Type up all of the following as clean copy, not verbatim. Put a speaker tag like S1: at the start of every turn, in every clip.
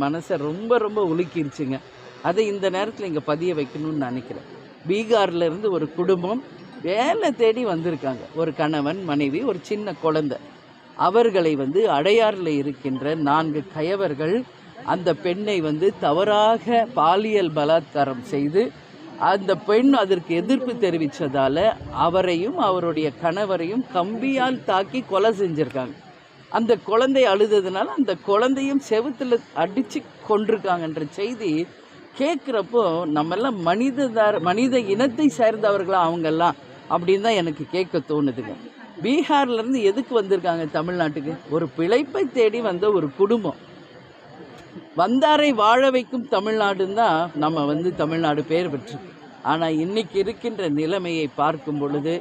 S1: மனசை ரொம்ப ரொம்ப உலுக்கிருச்சுங்க. அதை இந்த நேரத்தில் இங்கே பதிய வைக்கணும்னு நினைக்கிறேன். பீகார்லேருந்து ஒரு குடும்பம் வேலை தேடி வந்திருக்காங்க. ஒரு கணவன், மனைவி, ஒரு சின்ன குழந்தை. அவர்களை அடையாறில் இருக்கின்ற 4 கயவர்கள் அந்த பெண்ணை தவறாக பாலியல் பலாத்காரம் செய்து, அந்த பெண் அதற்கு எதிர்ப்பு தெரிவித்ததால் அவரையும் அவருடைய கணவரையும் கம்பியால் தாக்கி கொலை செஞ்சுருக்காங்க. அந்த குழந்தை அழுததுனால அந்த குழந்தையும் செவுத்தில் அடித்து கொண்டிருக்காங்கன்ற செய்தி கேட்குறப்போ நம்மெல்லாம் மனித இனத்தை சேர்ந்தவர்களா அவங்கெல்லாம் அப்படின்னு தான் எனக்கு கேட்க தோணுதுங்க. பீகார்லேருந்து எதுக்கு வந்திருக்காங்க தமிழ்நாட்டுக்கு? ஒரு பிழைப்பை தேடி வந்த ஒரு குடும்பம். வந்தாரை வாழ வைக்கும் தமிழ்நாடுன்னு தான் நம்ம தமிழ்நாடு பேர் பெற்றிருக்கு. ஆனால் இன்றைக்கி இருக்கின்ற நிலைமையை பார்க்கும் பொழுது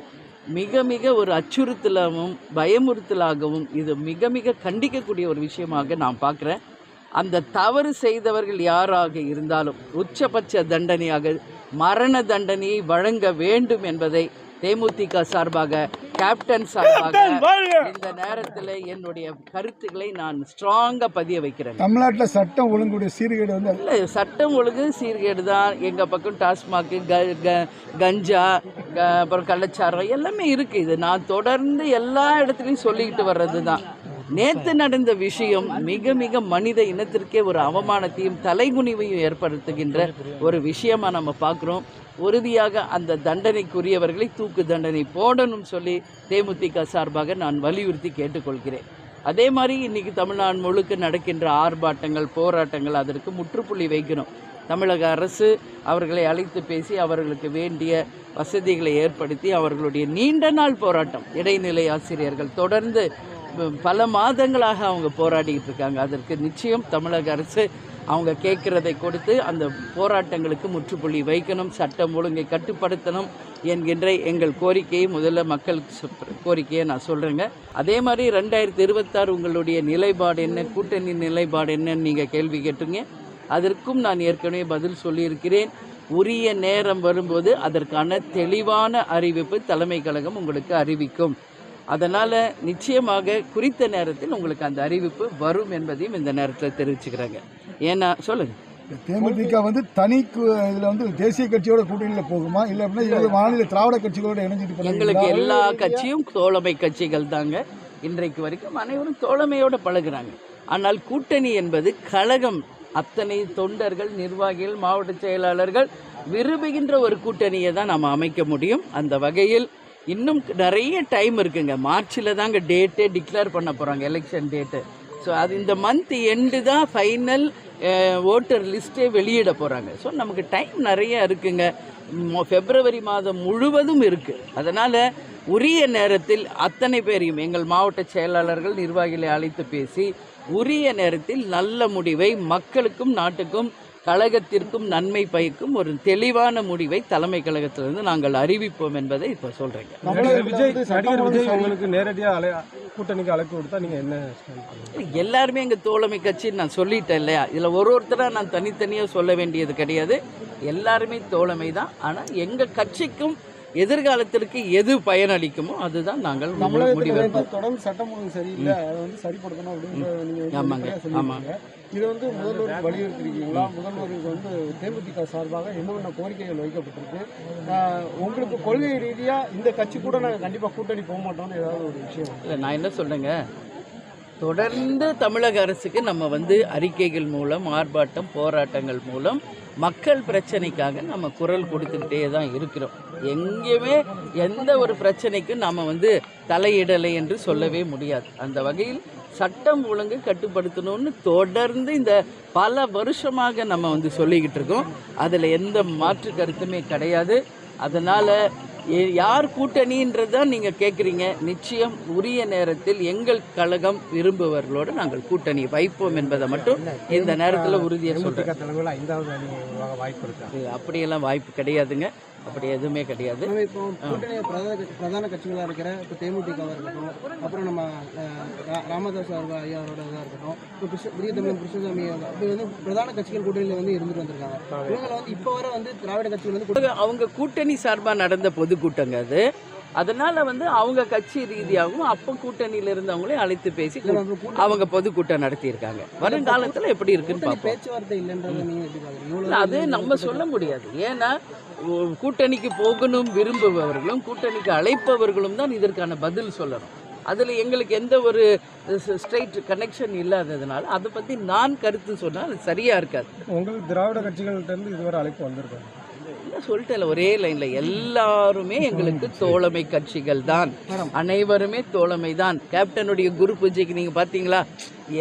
S1: மிக மிக ஒரு அச்சுறுத்தலாகவும் பயமுறுத்தலாகவும் இது மிக மிக கண்டிக்கக்கூடிய ஒரு விஷயமாக நான் பார்க்குறேன். அந்த தவறு செய்தவர்கள் யாராக இருந்தாலும் உச்சபட்ச தண்டனையாக மரண தண்டனையை வழங்க வேண்டும் என்பதை தேமுதிக சார்பாக, கேப்டன் சார்பாக இந்த நேரத்தில் என்னுடைய கருத்துக்களை நான் ஸ்ட்ராங்காக பதிய வைக்கிறேன்.
S2: தமிழ்நாட்டில் சட்டம் ஒழுங்குடைய சீர்கேடு
S1: இல்லை, சட்டம் ஒழுங்கு சீர்கேடு தான். எங்கள் பக்கம் டாஸ்மாக்கு, கஞ்சா, அப்புறம் கள்ளச்சாரம் எல்லாமே இருக்குது. இது நான் தொடர்ந்து எல்லா இடத்துலையும் சொல்லிக்கிட்டு வர்றது தான். நேற்று நடந்த விஷயம் மிக மிக மனித இனத்திற்கே ஒரு அவமானத்தையும் தலைகுனிவையும் ஏற்படுத்துகின்ற ஒரு விஷயமாக நம்ம பார்க்குறோம். உறுதியாக அந்த தண்டனைக்குரியவர்களை தூக்கு தண்டனை போடணும் சொல்லி தேமுதிக சார்பாக நான் வலியுறுத்தி கேட்டுக்கொள்கிறேன். அதே மாதிரி இன்றைக்கி தமிழ்நாடு முழுக்க நடக்கின்ற ஆர்ப்பாட்டங்கள், போராட்டங்கள் அதற்கு முற்றுப்புள்ளி வைக்கணும். தமிழக அரசு அவர்களை அழைத்து பேசி அவர்களுக்கு வேண்டிய வசதிகளை ஏற்படுத்தி அவர்களுடைய நீண்ட நாள் போராட்டம், இடைநிலை ஆசிரியர்கள் தொடர்ந்து பல மாதங்களாக அவங்க போராடிக்கிட்டு இருக்காங்க. அதற்கு நிச்சயம் தமிழக அரசு அவங்க கேட்குறதை கொடுத்து அந்த போராட்டங்களுக்கு முற்றுப்புள்ளி வைக்கணும், சட்டம் ஒழுங்கை கட்டுப்படுத்தணும் என்கின்ற எங்கள் கோரிக்கையை முதல்ல மக்கள் கோரிக்கையை நான் சொல்கிறேங்க. அதே மாதிரி 2026 உங்களுடைய நிலைப்பாடு என்ன, கூட்டணி நிலைப்பாடு என்னன்னு நீங்கள் கேள்வி கேட்டுங்க. அதற்கும் நான் ஏற்கனவே பதில் சொல்லியிருக்கிறேன். உரிய நேரம் வரும்போது அதற்கான தெளிவான அறிவிப்பு தலைமை கழகம் உங்களுக்கு அறிவிக்கும். அதனால் நிச்சயமாக குறித்த நேரத்தில் உங்களுக்கு அந்த அறிவிப்பு வரும் என்பதையும் இந்த நேரத்தில் தெரிவிச்சுக்கிறாங்க. ஏன்னா சொல்லுங்கள்,
S2: தேமுதிக தனி இதில் தேசிய கட்சியோட கூட்டணியில் போகுமா, இல்லை அப்படின்னா மாநில திராவிட கட்சிகளோட இணைஞ்சிட்டு?
S1: எங்களுக்கு எல்லா கட்சியும் தோழமை கட்சிகள் தாங்க. இன்றைக்கு வரைக்கும் அனைவரும் தோழமையோடு பழகுறாங்க. ஆனால் கூட்டணி என்பது கழகம், அத்தனை தொண்டர்கள், நிர்வாகிகள், மாவட்ட செயலாளர்கள் விரும்புகின்ற ஒரு கூட்டணியை தான் நம்ம அமைக்க முடியும். அந்த வகையில் இன்னும் நிறைய டைம் இருக்குங்க. மார்ச்சில் தாங்க டேட்டே டிக்ளேர் பண்ண போகிறாங்க, எலெக்ஷன் டேட்டு. ஸோ அது இந்த மந்த் எண்டு தான் ஃபைனல் ஓட்டர் லிஸ்ட்டே வெளியிட போகிறாங்க. ஸோ நமக்கு டைம் நிறைய இருக்குங்க. பிப்ரவரி மாதம் முழுவதும் இருக்குது. அதனால் உரிய நேரத்தில் அத்தனை பேரையும் எங்கள் மாவட்ட செயலாளர்கள், நிர்வாகிகளை அழைத்து பேசி உரிய நேரத்தில் நல்ல முடிவை மக்களுக்கும் நாட்டுக்கும் கழகத்திற்கும் நன்மை பயக்கும் ஒரு தெளிவான முடிவை தலைமை கழகத்திலிருந்து நாங்கள் அறிவிப்போம் என்பதை இப்போ சொல்கிறேங்க.
S3: கூட்டணிக்கு அழைப்பு கொடுத்தா நீங்கள் என்ன?
S1: எல்லாருமே எங்கள் தோழமை கட்சின்னு நான் சொல்லிட்டேன் இல்லையா? இதில் ஒருத்தராக நான் தனித்தனியாக சொல்ல வேண்டியது கிடையாது. எல்லாருமே தோழமை தான். ஆனால் எங்கள் கட்சிக்கும் எதிர்காலத்திற்கு எது பயனளிக்குமோ அதுதான் நாங்கள் முடிவெடுப்போம்.
S3: தொடர்ந்து சட்டம் ஒழுங்கு சரியில்லை, அதை சரிப்படுத்தணும் அப்படின்னு
S1: ஆமாங்க. ஆமாங்க,
S3: இதை முதல்வருக்கு வலியுறுத்திருக்கீங்களா? முதல்வருக்கு தேமுதிக சார்பாக என்னென்ன கோரிக்கைகள் வைக்கப்பட்டிருக்கு? உங்களுக்கு கொள்கை ரீதியாக இந்த கட்சி கூட நாங்கள் கண்டிப்பாக கூட்டணி போக மாட்டோம்னு ஏதாவது ஒரு விஷயம்?
S1: இல்லை, நான் என்ன சொல்கிறேங்க, தொடர்ந்து தமிழக அரசுக்கு நம்ம அறிக்கைகள் மூலம், ஆர்ப்பாட்டம், போராட்டங்கள் மூலம் மக்கள் பிரச்சனைக்காக நம்ம குரல் கொடுத்துக்கிட்டே தான் இருக்கிறோம். எங்கேயுமே எந்த ஒரு பிரச்சனைக்கும் நம்ம தலையிடலை என்று சொல்லவே முடியாது. அந்த வகையில் சட்டம் ஒழுங்கு கட்டுப்படுத்தணும்னு தொடர்ந்து இந்த பல வருஷமாக நம்ம சொல்லிக்கிட்டு இருக்கோம். அதில் எந்த மாற்று கருத்துமே கிடையாது. அதனால் யார் கூட்டணின்றது தான் நீங்கள் கேட்குறீங்க. நிச்சயம் உரிய நேரத்தில் எங்கள் கழகம் விரும்புவர்களோடு நாங்கள் கூட்டணி வைப்போம் என்பதை மட்டும் இந்த நேரத்தில் உறுதியாக சொல்கிறேன். அப்படியெல்லாம் வாய்ப்பு கிடையாதுங்க. அப்படி எதுவுமே கிடையாது.
S3: இப்போ கூட்டணி பிரதான கட்சிகளாக இருக்கிற இப்போ தேமுதிகவாக இருக்கட்டும், அப்புறம் நம்ம ராமதாஸ் ஐயாவோட இதாக இருக்கட்டும், இப்போ புதிய தமிழ் கிருஷ்ணசாமி, அப்படி பிரதான கட்சிகள் கூட்டணியில் இருந்துட்டு வந்திருக்காங்க. இவங்களை இப்போ வர திராவிட கட்சிகள்
S1: அவங்க கூட்டணி சார்பாக நடந்த பொதுக்கூட்டங்க. அது அதனால வந்து அவங்க கட்சி ரீதியாகவும் அப்போ கூட்டணியில் இருந்தவங்களையும் அழைத்து பேசி அவங்க பொதுக்கூட்டம் நடத்தியிருக்காங்க. வருங்காலத்தில் எப்படி இருக்குன்னு பார்ப்போம்.
S3: பேச்சுவார்த்தை இல்லைன்றதை நீங்க எப்படி பாக்குறீங்க?
S1: இல்ல, அது நம்ம சொல்ல முடியாது. ஏன்னா கூட்டணிக்கு போகணும் விரும்புபவர்களும் கூட்டணிக்கு அழைப்பவர்களும் தான் இதற்கான பதில் சொல்லணும். அதில் எங்களுக்கு எந்த ஒரு ஸ்ட்ரைட் கனெக்ஷன் இல்லாததுனால அதை பற்றி நான் கருத்து சொன்னால் அது சரியாக இருக்காது.
S3: உங்களுக்கு திராவிட கட்சிகள்கிட்ட இருந்து இதுவரை அழைப்பு வந்திருக்காங்க?
S1: இல்லை, சொல்லிட்டேன் ஒரே லைனில், எல்லாருமே எங்களுக்கு தோழமை கட்சிகள் தான், அனைவருமே தோழமை தான். கேப்டனுடைய குரு பூஜைக்கு நீங்கள் பார்த்தீங்களா,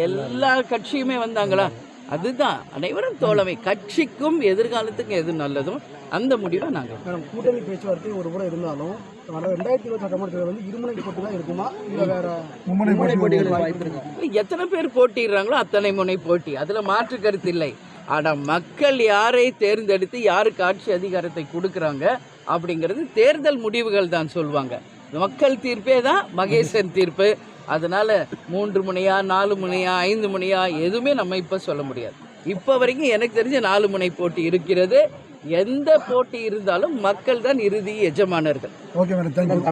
S1: எல்லா கட்சியுமே வந்தாங்களா? அதுதான், அனைவரும் தோழமை. கட்சிக்கும் எதிர்காலத்துக்கும் எது நல்லதும் அந்த முடிவை நாங்கள்.
S3: கூட்டணி பேச்சுவார்த்தை ஒரு முறை இருந்தாலும் 2020 சட்டமன்ற வந்து இருமுனை போட்டி தான் இருக்குமா, இல்லை வேற
S2: மும்முனை போட்டிகள்
S3: வாய்ப்பு இருக்கு?
S1: எத்தனை பேர் போட்டிடுறாங்களோ அத்தனை முனை போட்டி, அதில் மாற்று கருத்து இல்லை. ஆனால் மக்கள் யாரை தேர்ந்தெடுத்து யாருக்கு ஆட்சி அதிகாரத்தை கொடுக்குறாங்க அப்படிங்கிறது தேர்தல் முடிவுகள் தான் சொல்லுவாங்க. மக்கள் தீர்ப்பே தான் மகேசன் தீர்ப்பு. அதனால 3 முனையா 4 முனையா 5 முனையா எதுவுமே நம்ம இப்போ சொல்ல முடியாது. இப்போ வரைக்கும் எனக்கு தெரிஞ்ச 4 முனை போட்டி இருக்கிறது. எந்த போட்டி இருந்தாலும் மக்கள் தான் இறுதி எஜமானர்கள்.
S2: Okay madam, thank you.